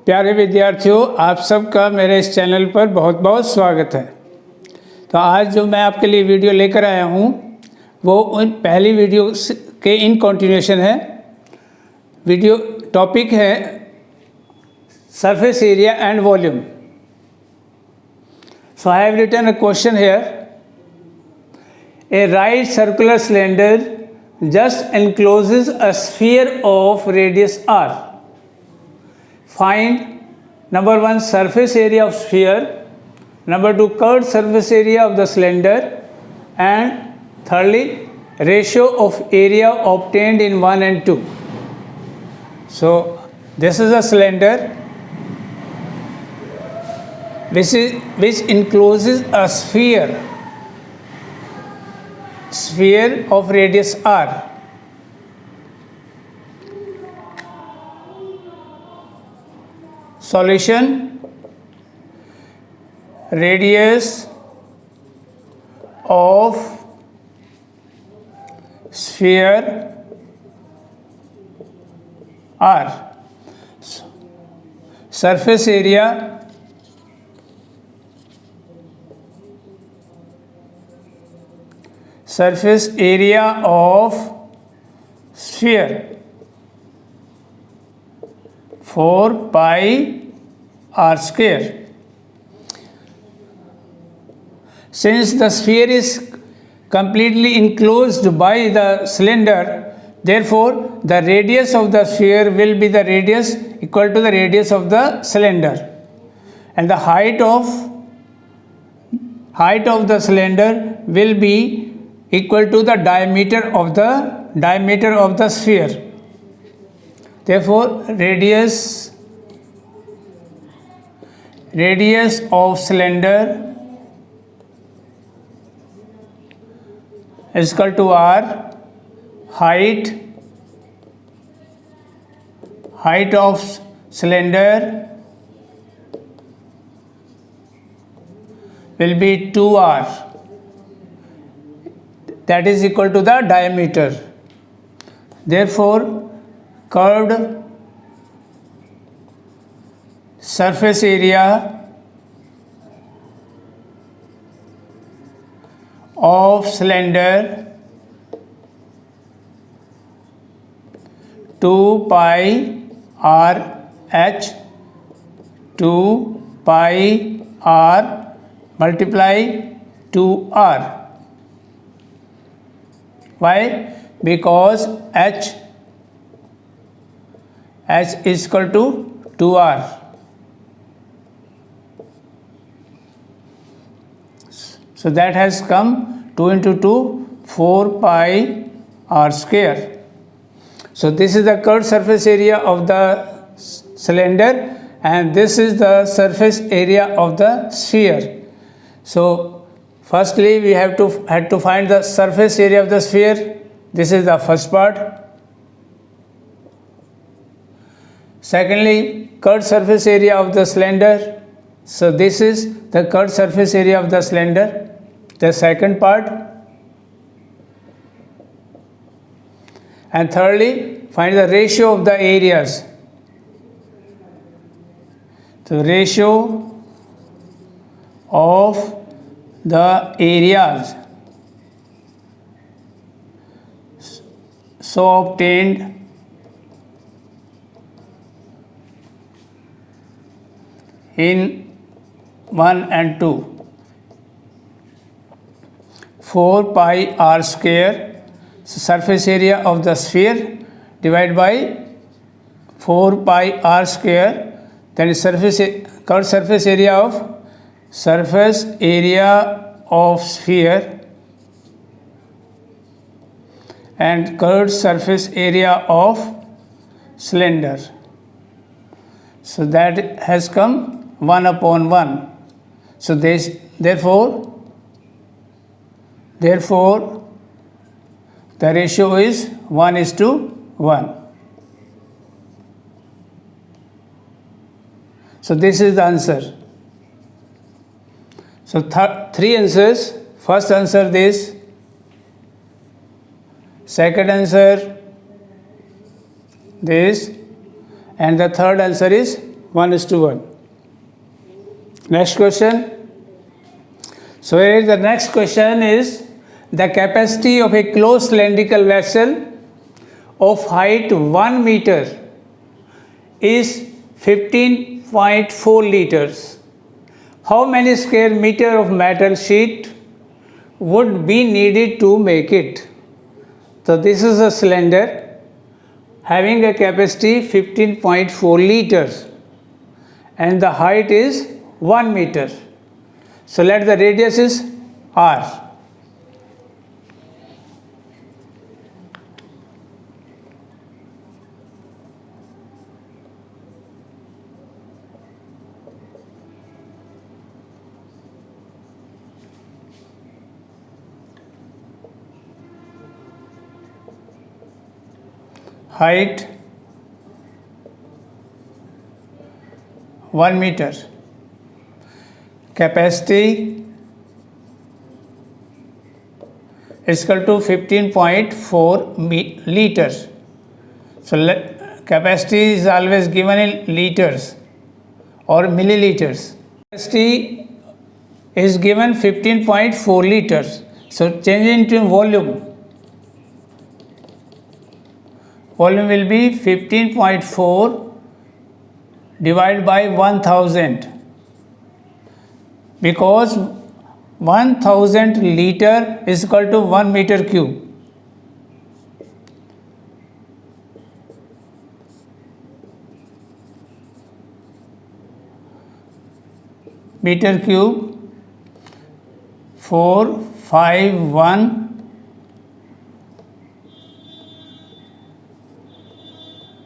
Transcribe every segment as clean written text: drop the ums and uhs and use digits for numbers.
प्यारे विद्यार्थियों, आप सबका मेरे इस चैनल पर बहुत बहुत स्वागत है। तो आज जो मैं आपके लिए वीडियो लेकर आया हूँ वो उन पहली वीडियो के इन कंटिन्यूएशन है। वीडियो टॉपिक है surface area and volume. So I have written a question here. A right circular cylinder just encloses a sphere of radius r. Find number 1 surface area of sphere, number 2 curved surface area of the cylinder, and thirdly ratio of area obtained in 1 and 2. So this is a cylinder which encloses a sphere of radius r. Solution: radius of sphere r. Surface area of sphere 4 pi r square. Since the sphere is completely enclosed by the cylinder, therefore the radius of the sphere will be the radius equal to the radius of the cylinder, and the height of the cylinder will be equal to the diameter of the sphere. Therefore radius of cylinder is equal to r. Height of cylinder will be 2r, that is equal to the diameter. Therefore curved surface area of cylinder 2 pi r h 2 pi r multiply 2r. Why? Because h is equal to 2r. So that has come 2 into 2, 4 pi r square. So this is the curved surface area of the cylinder, and this is the surface area of the sphere. So firstly we had to find the surface area of the sphere. This is the first part. Secondly, curved surface area of the cylinder. So this is the curved surface area of the cylinder, the second part. And thirdly, find the ratio of the areas. The ratio of the areas so obtained in 1 and 2. 4 pi r square, so surface area of the sphere, divided by 4 pi r square, then curved surface area of sphere and curved surface area of cylinder. So that has come 1 upon 1. So therefore the ratio is 1:1. So this is the answer. So three answers. First answer this, second answer this, and the third answer is 1:1. Next question. So here the next question is the capacity of a closed cylindrical vessel of height 1 meter is 15.4 liters. How many square meter of metal sheet would be needed to make it? So this is a cylinder having a capacity 15.4 liters and the height is 1 meter. So let the radius is r. Height 1 meter. Capacity is equal to 15.4 liters. So capacity is always given in liters or milliliters. Capacity is given 15.4 liters. So change into volume. Volume will be 15.4 divided by 1000 because 1000 liter is equal to 1 meter cube. Meter cube 451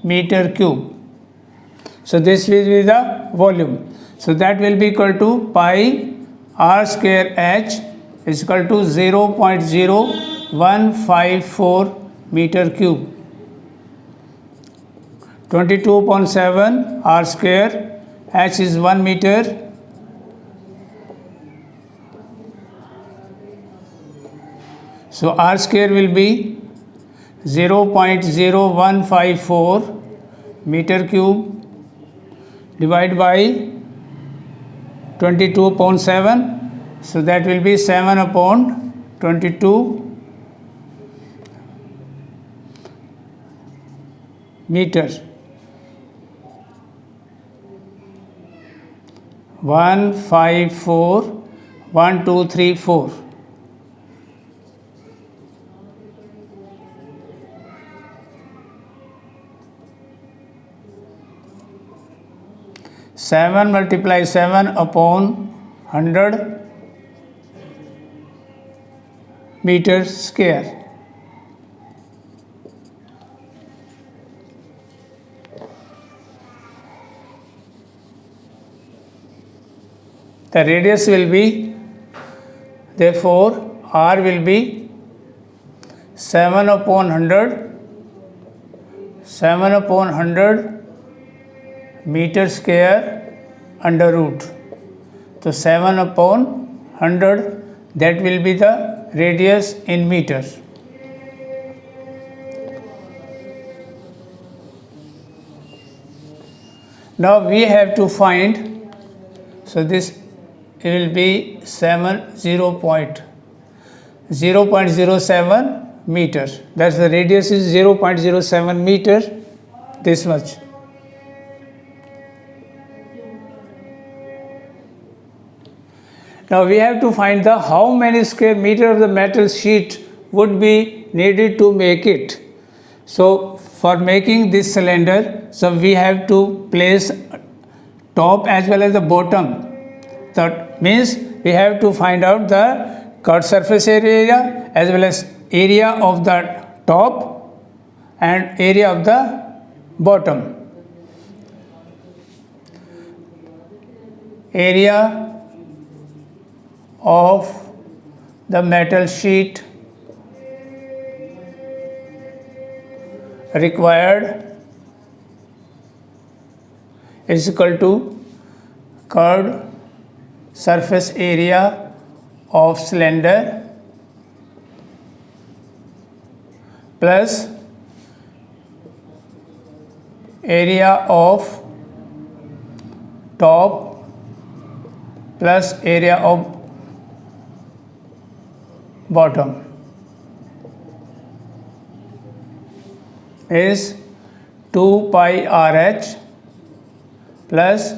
meter cube. So this will be the volume. So that will be equal to pi r square h is equal to 0.0154 meter cube. 22.7 r square, h is 1 meter. So r square will be 0.0154 meter cube divided by 22.7. So that will be 7 upon 22 meters. 154 1 2 3 4. 7 multiply 7 upon 100 meters square. The radius will be, therefore r will be 7 upon 100, 7 upon 100 meter square under root. So 7 upon 100, that will be the radius in meters. Now we have to find, so this will be 0.07 meters. That's the radius is 0.07 meter, this much. Now we have to find the how many square meter of the metal sheet would be needed to make it. So for making this cylinder, so we have to place top as well as the bottom. That means we have to find out the cut surface area as well as area of the top and area of the bottom. Area of the metal sheet required is equal to curved surface area of cylinder plus area of top plus area of bottom is 2 pi RH plus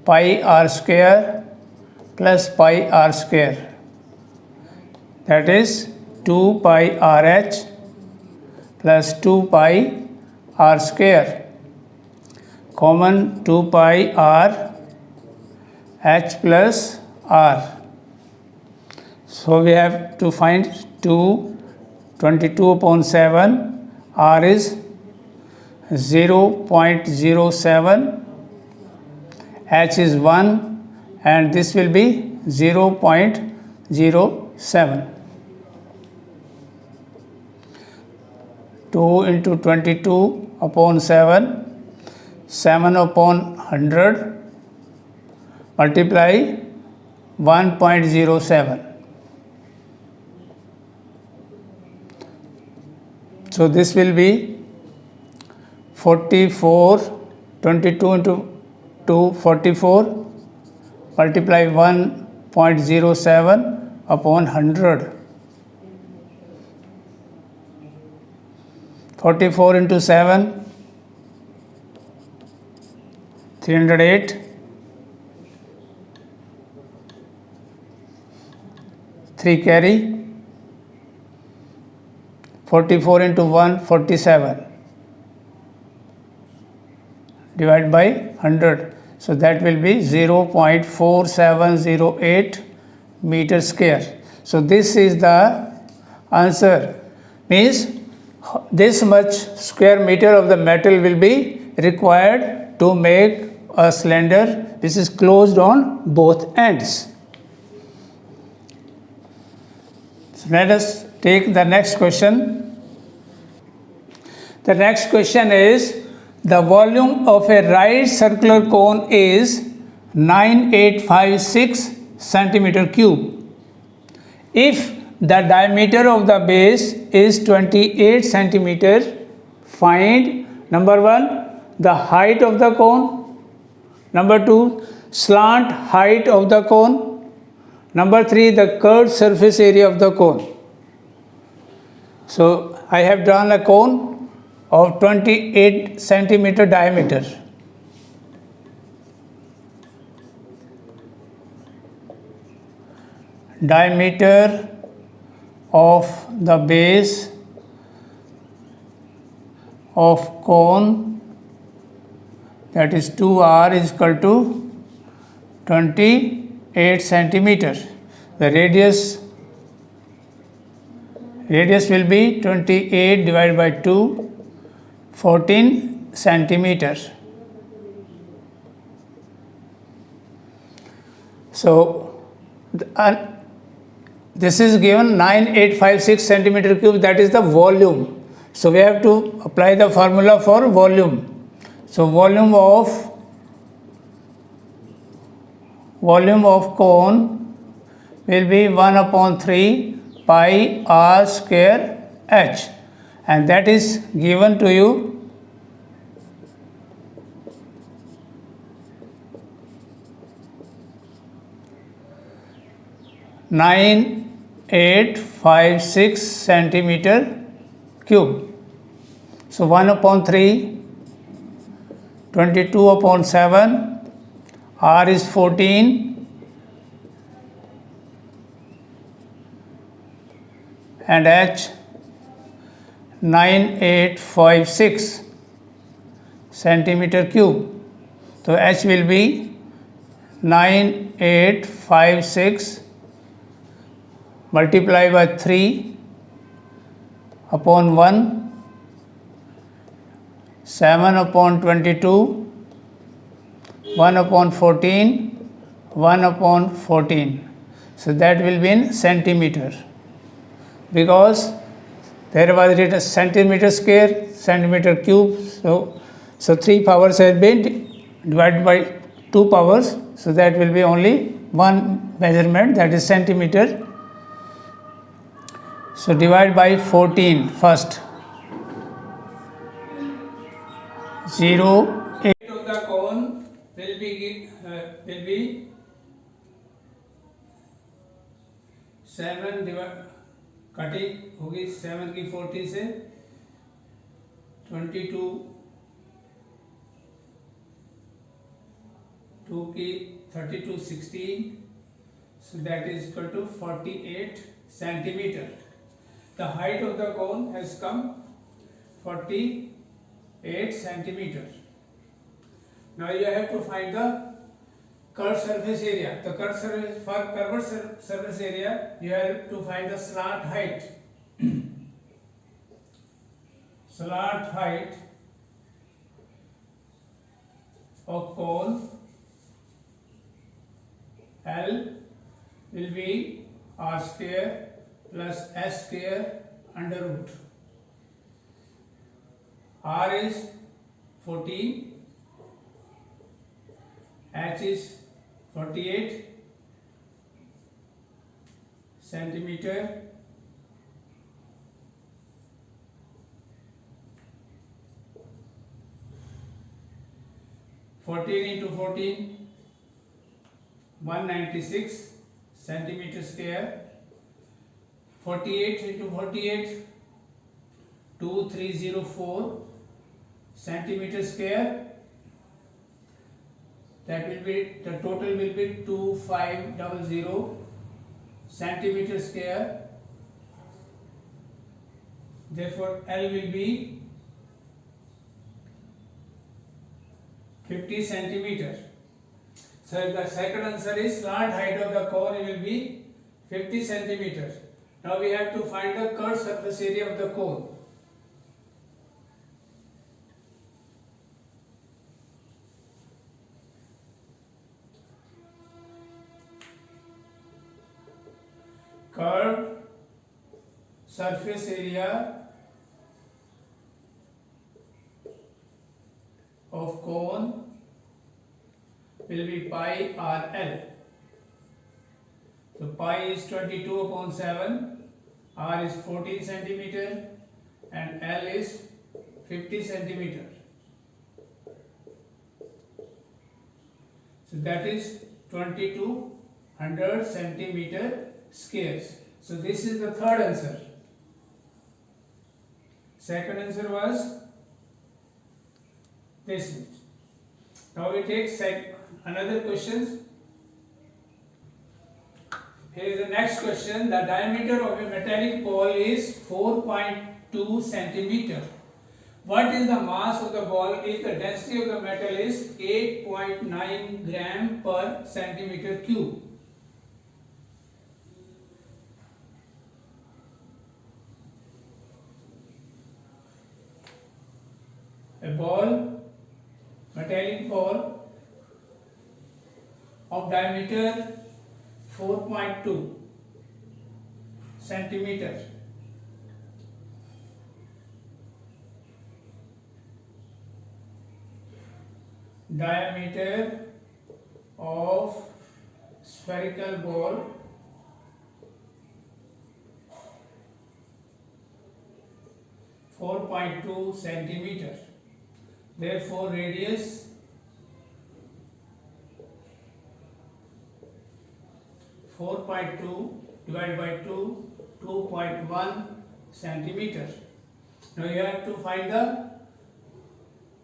pi r square plus pi r square, that is 2 pi RH plus 2 pi r square, common 2 pi r h plus r. So we have to find 22 upon 7, r is 0.07, h is 1, and this will be 0.07. 2 into 22 upon 7, 7 upon 100, multiply 1.07. So this will be 44, 22 into 2, 44, multiply 1.07 upon 100. 44 into 7, 308. 3 carry. 44 into 1, 47. Divided by 100. So that will be 0.4708 meter square. So this is the answer. Means this much square meter of the metal will be required to make a cylinder which is closed on both ends. So let us take the next question. The next question is, the volume of a right circular cone is 9856 centimeter cube. If the diameter of the base is 28 centimeter, find number 1 the height of the cone, number 2 slant height of the cone, number 3 the curved surface area of the cone. So I have drawn a cone of 28 centimeter diameter. Diameter of the base of cone, that is 2r, is equal to 28 centimeter. The radius will be 28 divided by 2, 14 centimeter. So this is given 9856 centimeter cube, that is the volume. So we have to apply the formula for volume. So volume of cone will be 1 upon 3 pi r square h, and that is given to you 9856 centimeter cube. So 1 upon 3, 22 upon 7, r is 14, and h 9856 centimeter cube. So h will be 9856 multiply by 3 upon 1, 7 upon 22, 1 upon 14, 1 upon 14. So that will be in centimeter, because there was written centimeter square, centimeter cube. So 3 powers have been divided by 2 powers. So that will be only one measurement, that is centimeter. So divide by 14 first. 0.8 of the cone will be will be 7 divide cutting होगी 7 की 40 से 22 2 की 32 16 so that is equal to 48 centimeter. The height of the cone has come 48 centimeter. Now you have to find the curved surface area. The curved surface for curved surface area you have to find the slant height. Slant height of cone L will be r square plus s square under root. R is 14, H is 48 centimeter, into 14 196 centimeter square, 48 into 48 2304 centimeter square, that will be the total will be 2500 centimeter square. Therefore L will be 50 centimeter. So the second answer is slant height of the cone will be 50 centimeters. Now we have to find the curved surface area of the cone. Curved surface area of cone will be pi RL. So pi is 22 upon 7, R is 14 centimeter and L is 50 centimeter. So that is 2200 centimeter squares. So this is the third answer. Second answer was this one. Now we take another questions. Here is the next question. The diameter of a metallic ball is 4.2 centimeter. What is the mass of the ball if the density of the metal is 8.9 gram per centimeter cube? A ball, metallic ball of diameter 4.2 centimeter. Diameter of spherical ball 4.2 centimeter. Therefore radius four point two divided by 2.1 centimeter. Now you have to find the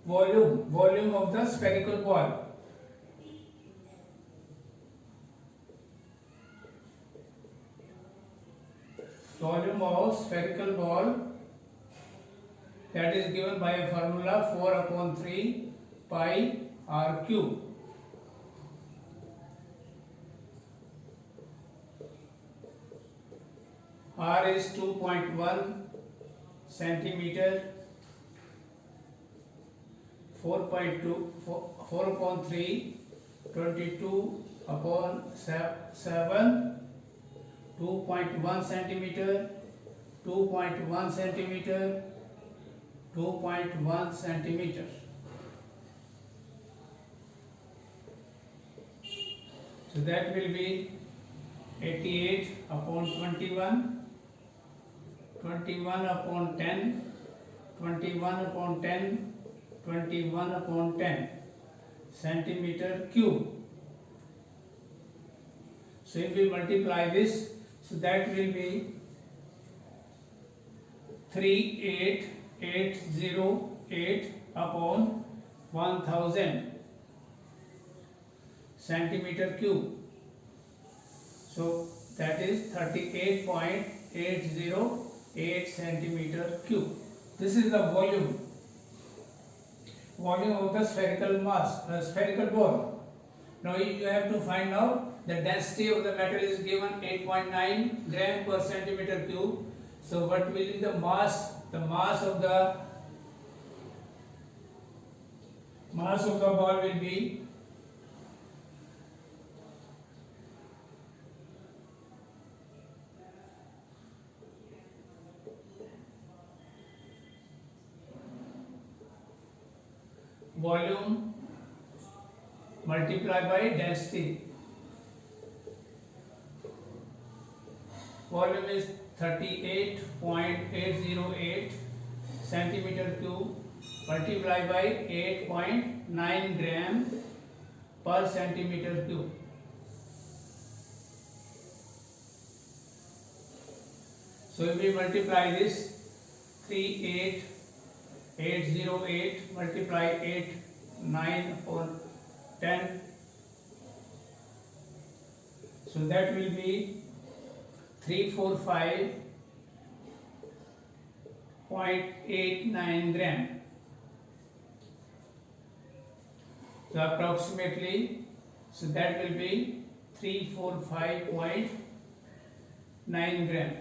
volume of the spherical ball. Volume of spherical ball, that is given by a formula 4 upon 3 pi r cube. R is 2.1 centimeter, 4 upon 3, 22 upon 7, 2.1 centimeter, 2.1 centimeter, 2.1 centimeter. So that will be 88 upon 21, 21 upon 10, 21 upon 10, 21 upon 10. centimeter cube. So if we multiply this, so that will be 38808 upon 1000 centimeter cube. So that is 38.808 centimeter cube. This is the volume of the spherical mass, spherical ball. Now you have to find out the density of the metal is given 8.9 gram per centimeter cube. So what will be the mass? The mass of the ball will be volume multiplied by density. Volume is 38.808 centimeter cube multiplied by 8.9 gram per centimeter cube. So if we multiply this 38808 multiply 9 upon 10, so that will be 345.89 gram. So approximately, so that will be 345.9 gram.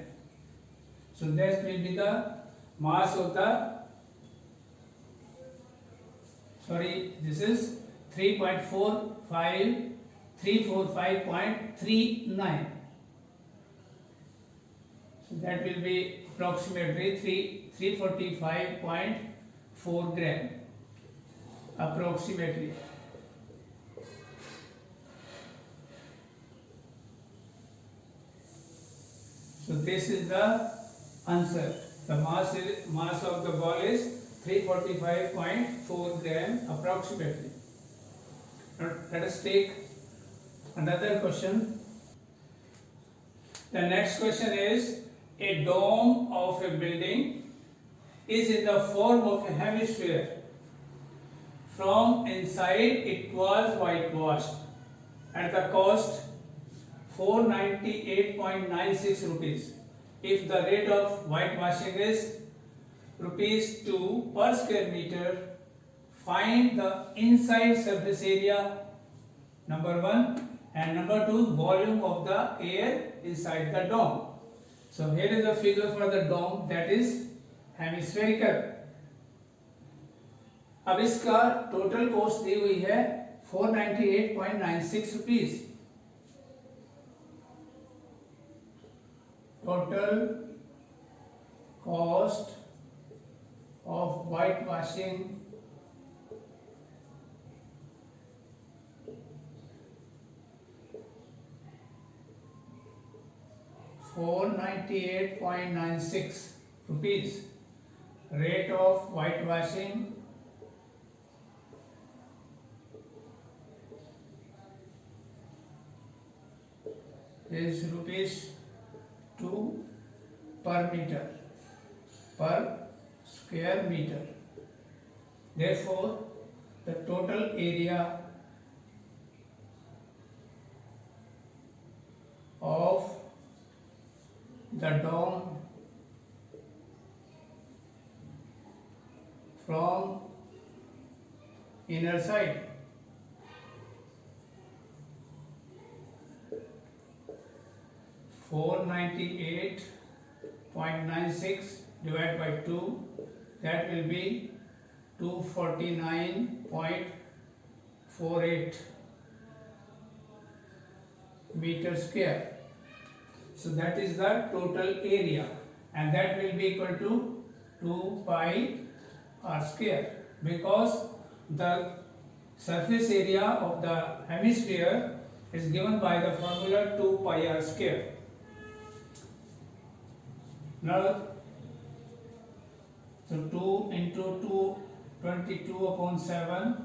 So that will be the mass of the, this is 345.39. So that will be approximately 345.4 gram approximately. So this is the answer. The mass of the ball is 345.4 gram approximately. Now let us take another question. The next question is, a dome of a building is in the form of a hemisphere. From inside it was whitewashed at the cost 498.96 rupees. If the rate of whitewashing is rupees 2 per square meter, find the inside surface area, number 1, and number 2, volume of the air inside the dome. So here is the figure for the dome, that is hemispherical. अब इसका total cost दी हुई है 498.96 rupees. Total cost of white washing ₹498.96. Rate of whitewashing is ₹2 per meter, per square meter. Therefore, the total area of the dome from inner side $498.96 divided by 2, that will be 249.48 meter square. So that is the total area, and that will be equal to 2 pi r square, because the surface area of the hemisphere is given by the formula 2 pi r square. Now, so 2 into 2, 22 upon 7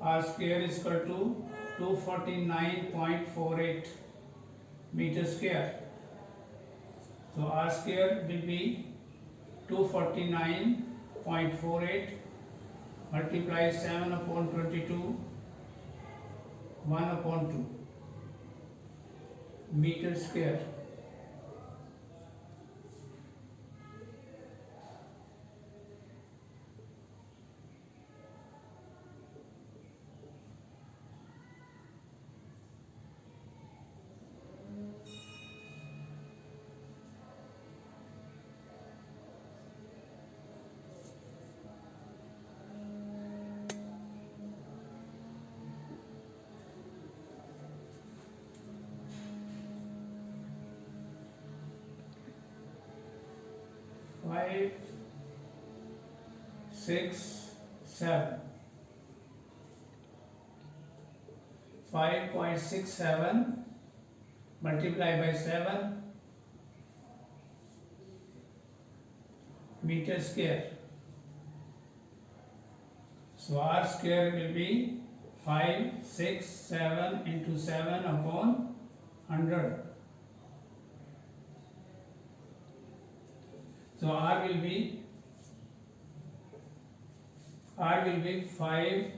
R square is equal to 249.48 meter square. So R square will be 249.48 multiply 7 upon 22 1 upon 2 meter square. Five, 6, 7. 5.67 multiply by 7 meter square. So R square will be 5, 6, 7 into 7 upon 100. So R will be 5,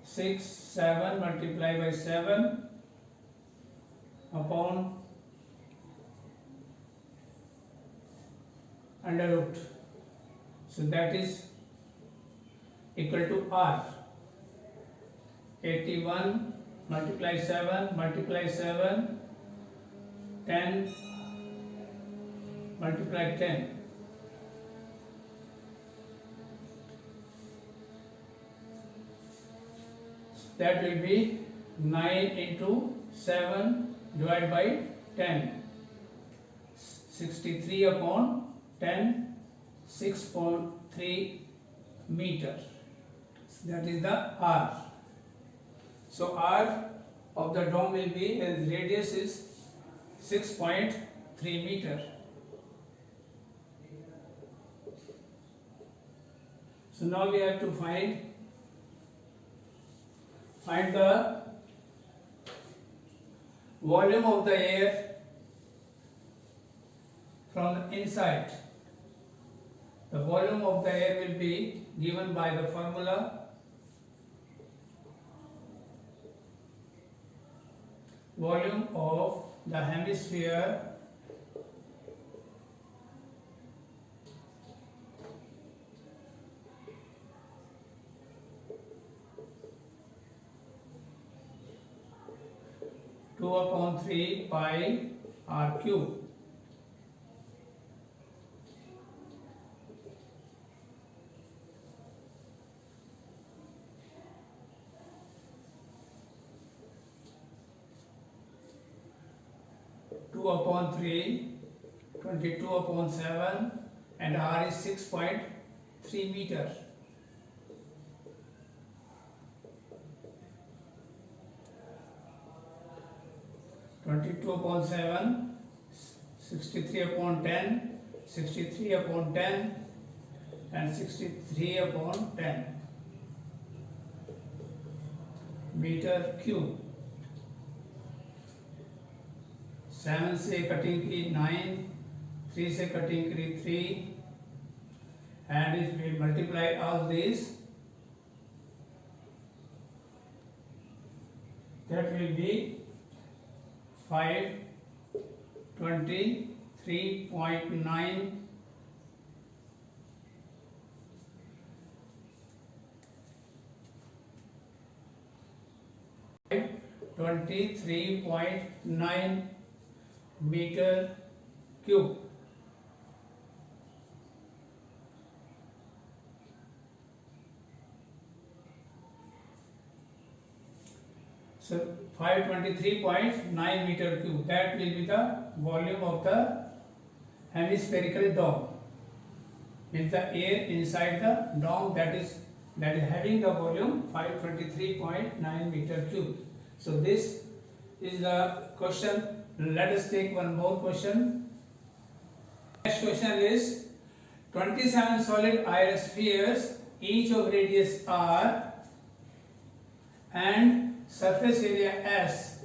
6, 7 multiply by 7 upon under root. So that is equal to R. 81 multiply 7 multiply 7 10 multiply 10. That will be 9 into 7 divided by 10. 63 upon 10, 6.3 meter. That is the R. So R of the dome will be, and radius is 6.3 meter. So now we have to find the volume of the air from the inside. The volume of the air will be given by the formula volume of the hemisphere two upon 3 pi r cube. Two upon 3, 22 upon 7, and r is 6.3 meter. Twenty-two upon 7, 63 upon 10, 63 upon 10, and 63 upon 10 meter cube. 7 से cutting की 9, 3 से cutting की 3, and if we multiply all these, that will be 523.9 23.9 meter cube. So 523.9 meter cube, that will be the volume of the hemispherical dome. Means the air inside the dome that is having the volume 523.9 meter cube. So this is the question. Let us take one more question. Next question is 27 solid iron spheres, each of radius r, and surface area S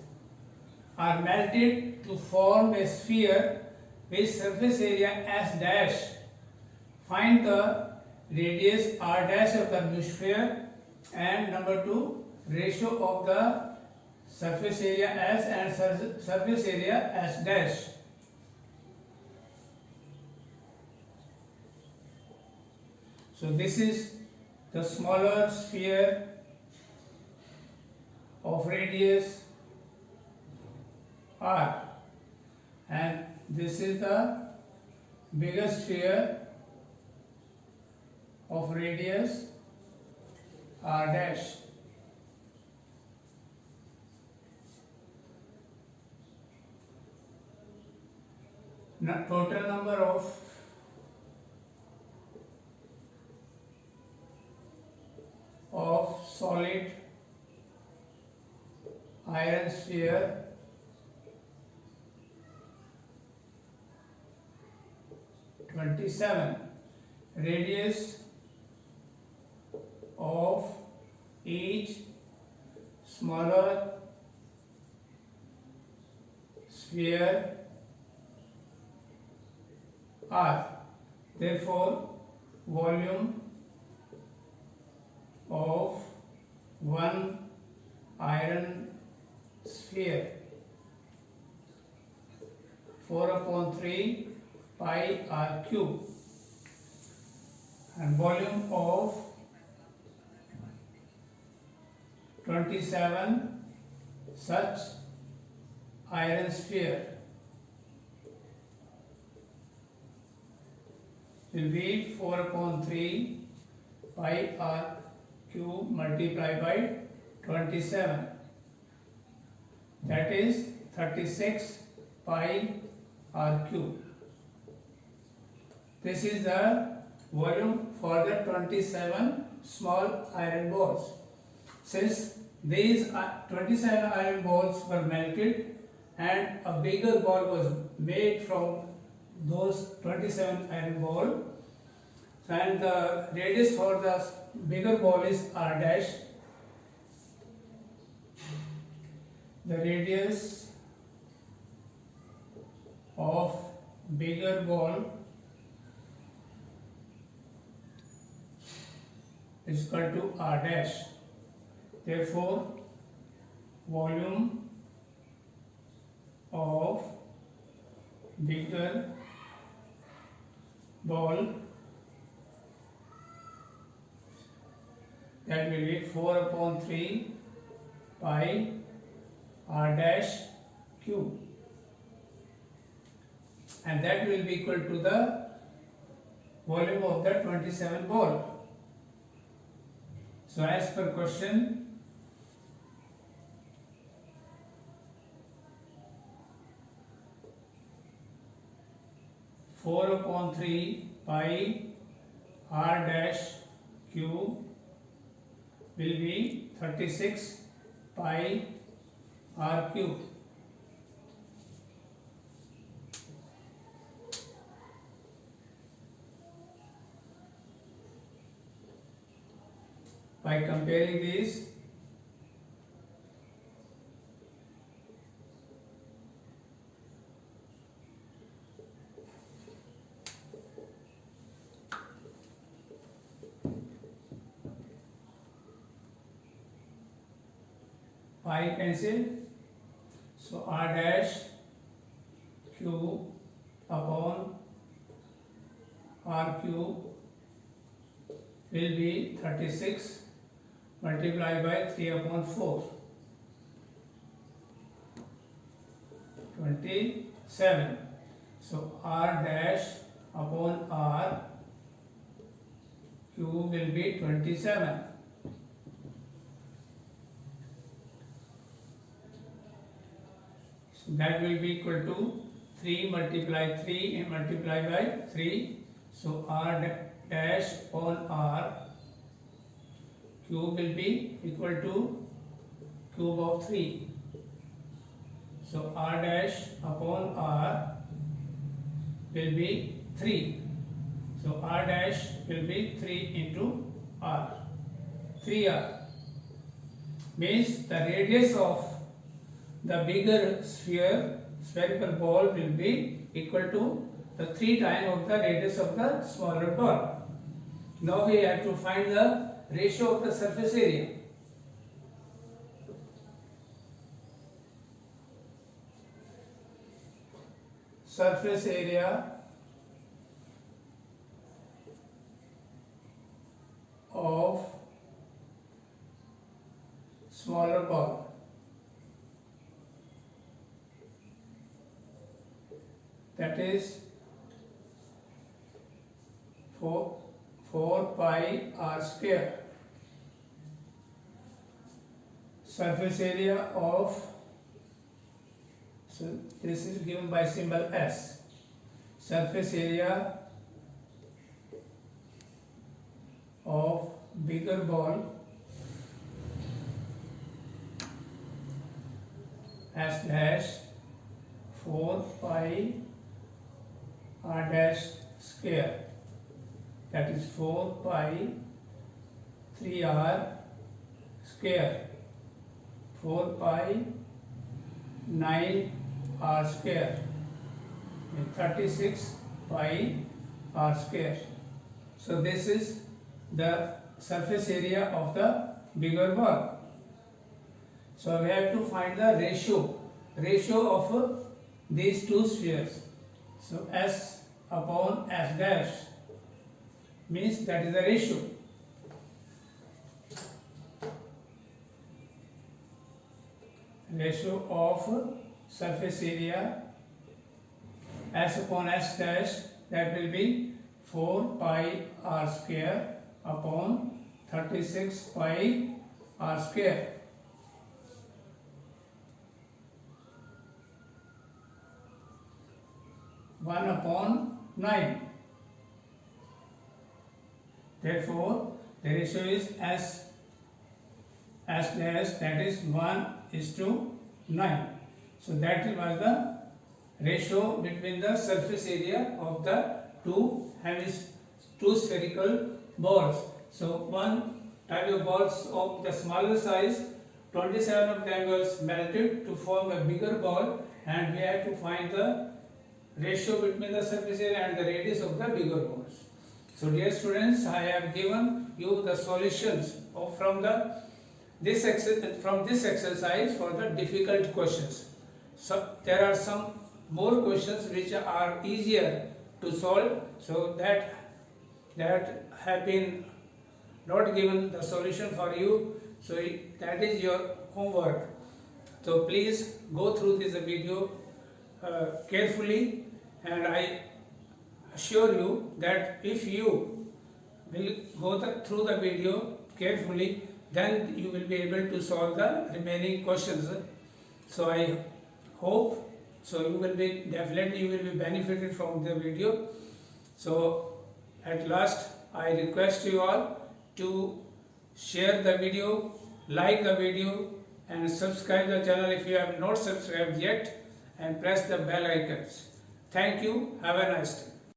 are melted to form a sphere with surface area S dash. Find the radius R dash of the new sphere, and number 2, ratio of the surface area S and surface area S dash. So this is the smaller sphere of radius R, and this is the bigger sphere of radius R dash. Now, total number of solid iron sphere (27). Radius of each smaller sphere R. Therefore, volume of one iron sphere 4/3 pi R cube, and volume of 27 such iron sphere will be 4/3 pi R cube multiplied by 27, that is 36 pi R cube. This is the volume for the 27 small iron balls. Since these 27 iron balls were melted and a bigger ball was made from those 27 iron ball, and the radius for the bigger ball is R dash. The radius of bigger ball is equal to R dash. Therefore, volume of bigger ball, that will be 4/3 pi R dash cube, and that will be equal to the volume of the 27 ball. So as per question, four upon 3 pi R dash cube will be 36 pi R cube. By comparing these, pi cancel, so R dash cube upon R cube will be 36 multiplied by 3/4, 27. So R dash upon R cube will be 27. So that will be equal to 3 multiply 3 and multiply by 3. So R dash upon R cube will be equal to cube of 3. So R dash upon R will be 3. So R dash will be 3 into R, 3R. means the radius of the bigger spherical ball will be equal to the 3 times of the radius of the smaller ball. Now we have to find the ratio of the surface area. Surface area of smaller ball. That is 4 pi r square. Surface area of, so this is given by symbol S. Surface area of bigger ball S dash 4 pi r dash square, that is 4 pi 3r square, 4 pi 9r square, and 36 pi r square. So this is the surface area of the bigger ball. So we have to find the ratio of these two spheres. So S upon S dash means that is the ratio. Ratio of surface area S upon S dash, that will be 4 pi r square upon 36 pi r square. One upon 9. Therefore, the ratio is S dash, that is 1:9. So that was the ratio between the surface area of the two spherical balls. So one type of balls of the smaller size, 27 of them was melted to form a bigger ball, and we have to find the ratio between the surface area and the radius of the bigger balls. So dear students, I have given you the solutions from this exercise for the difficult questions. So there are some more questions which are easier to solve, so that have been not given the solution for you. So that is your homework. So please go through this video carefully, and I assure you that if you will go through the video carefully, then you will be able to solve the remaining questions. So I hope you will be benefited from the video. So at last, I request you all to share the video, like the video, and subscribe the channel if you have not subscribed yet, and press the bell icons. Thank you. Have a nice day.